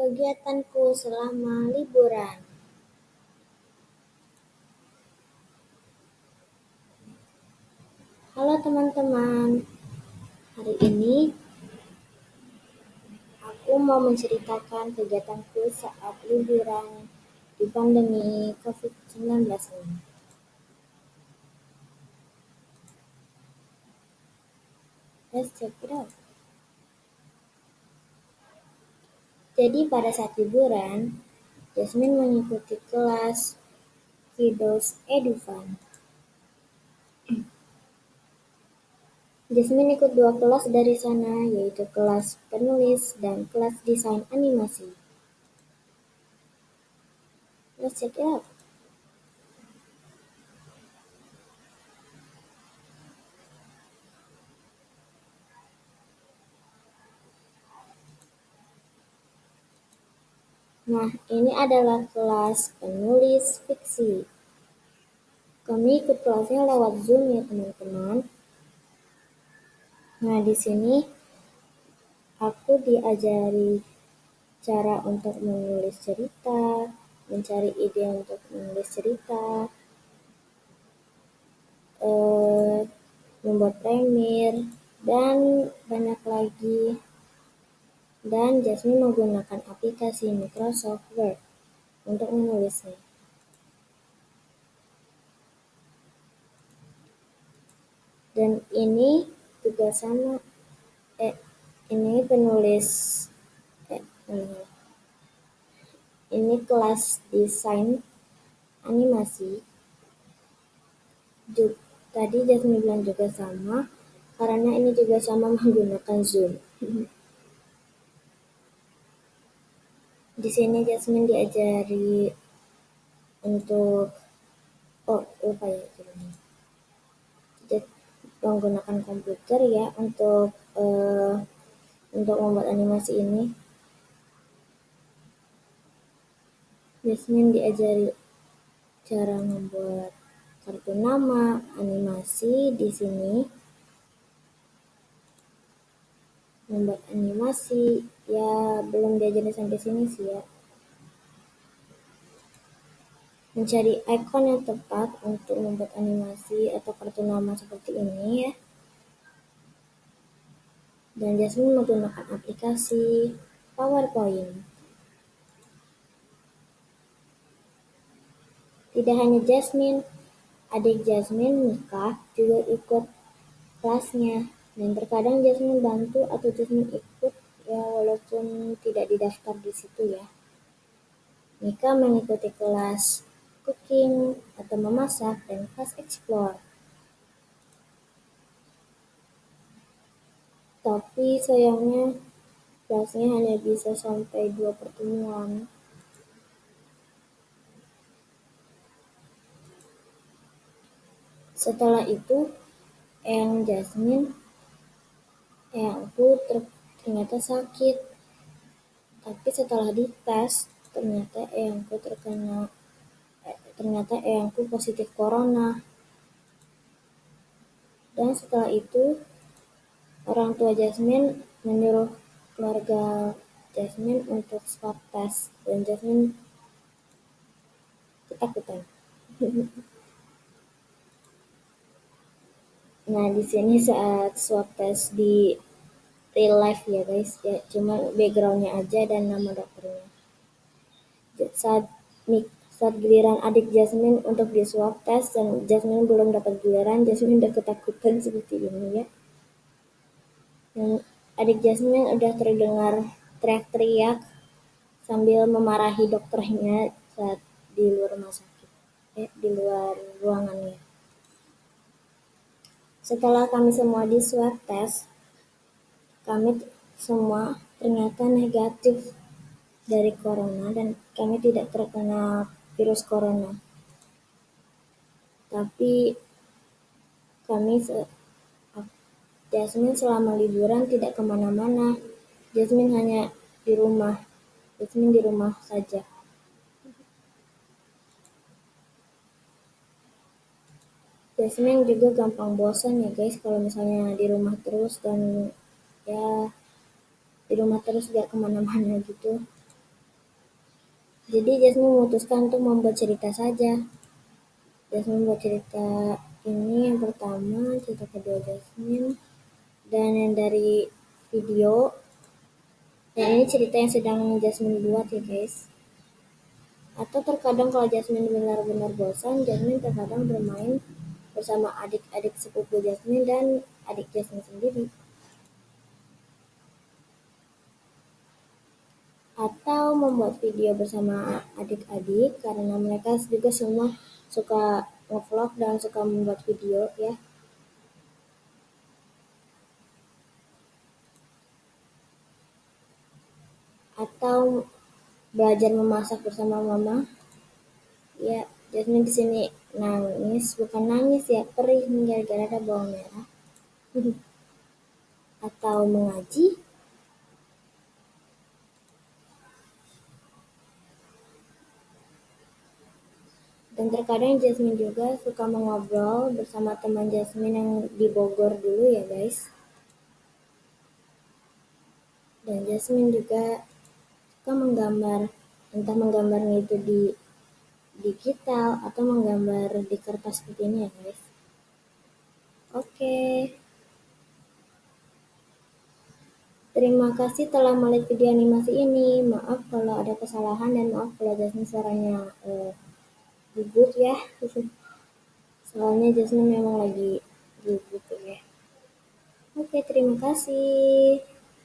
kegiatanku selama liburan. Halo teman-teman, hari ini aku mau menceritakan kegiatanku saat liburan di pandemi COVID-19 ini. Let's check it out. Jadi pada saat liburan, Jasmine mengikuti kelas Kiddos EduFun. Jasmine ikut 2 kelas dari sana, yaitu kelas penulis dan kelas desain animasi. Let's check it out. Nah, ini adalah kelas penulis fiksi. Kami ikut kelasnya lewat Zoom ya teman-teman. Nah, di sini aku diajari cara untuk menulis cerita, mencari ide untuk menulis cerita, membuat premier, dan banyak lagi. Dan Jasmine menggunakan aplikasi Microsoft Word untuk menulisnya. Dan ini juga sama, ini penulis, ini kelas desain animasi. Tadi Jasmine bilang juga sama, karena ini juga sama menggunakan Zoom. Di sini Jasmine diajari untuk menggunakan komputer ya untuk membuat animasi ini. Jasmine diajari cara membuat kartu nama, animasi di sini. Membuat animasi ya belum diajari sampai sini sih ya. Mencari ikon yang tepat untuk membuat animasi atau kartu nama seperti ini ya. Dan Jasmine menggunakan aplikasi PowerPoint. Tidak hanya Jasmine, adik Jasmine Mika juga ikut kelasnya. Dan terkadang Jasmine bantu atau Jasmine ikut ya walaupun tidak didaftar di situ ya. Mika mengikuti kelas cooking atau memasak dan kelas explore. Tapi sayangnya kelasnya hanya bisa sampai 2 pertemuan. Setelah itu, eyangku ternyata sakit. Tapi setelah dites, ternyata eyangku positif corona. Dan setelah itu, orang tua Jasmine menyuruh keluarga Jasmine untuk swab test dan Jasmine ketakutan. Nah, di sini saat swab test di real life ya guys, ya cuma backgroundnya aja dan nama dokternya. Saat giliran adik Jasmine untuk di swab test dan Jasmine belum dapat giliran, Jasmine udah ketakutan seperti ini ya. Dan adik Jasmine udah terdengar teriak-teriak sambil memarahi dokternya saat di luar rumah sakit, di luar ruangannya. Setelah kami semua di swab test, kami semua ternyata negatif dari corona dan kami tidak terkena virus corona. Tapi Jasmine selama liburan tidak kemana-mana. Jasmine hanya di rumah. Jasmine di rumah saja. Jasmine juga gampang bosan ya guys kalau misalnya di rumah terus dan ya di rumah terus gak kemana-mana gitu. Jadi Jasmine memutuskan untuk membuat cerita saja. Jasmine membuat cerita ini yang pertama, cerita kedua Jasmine, dan yang dari video. Dan ini cerita yang sedang Jasmine buat ya guys. Atau terkadang kalau Jasmine benar-benar bosan, Jasmine terkadang bermain bersama adik-adik sepupu Jasmine dan adik Jasmine sendiri. Atau membuat video bersama adik-adik karena mereka juga semua suka nge-vlog dan suka membuat video ya. Atau belajar memasak bersama mama. Ya, Jasmine di sini nangis, bukan nangis ya, perih gara-gara ada bawang merah. Atau mengaji. Dan terkadang Jasmine juga suka mengobrol bersama teman Jasmine yang di Bogor dulu ya guys. Dan Jasmine juga suka menggambar, entah menggambarnya itu di digital atau menggambar di kertas seperti ini ya guys. Oke, terima kasih telah melihat video animasi ini. Maaf kalau ada kesalahan dan maaf kalau Jasmine suaranya gugup ya. Soalnya Jasmine memang lagi gugup ya. Oke, terima kasih.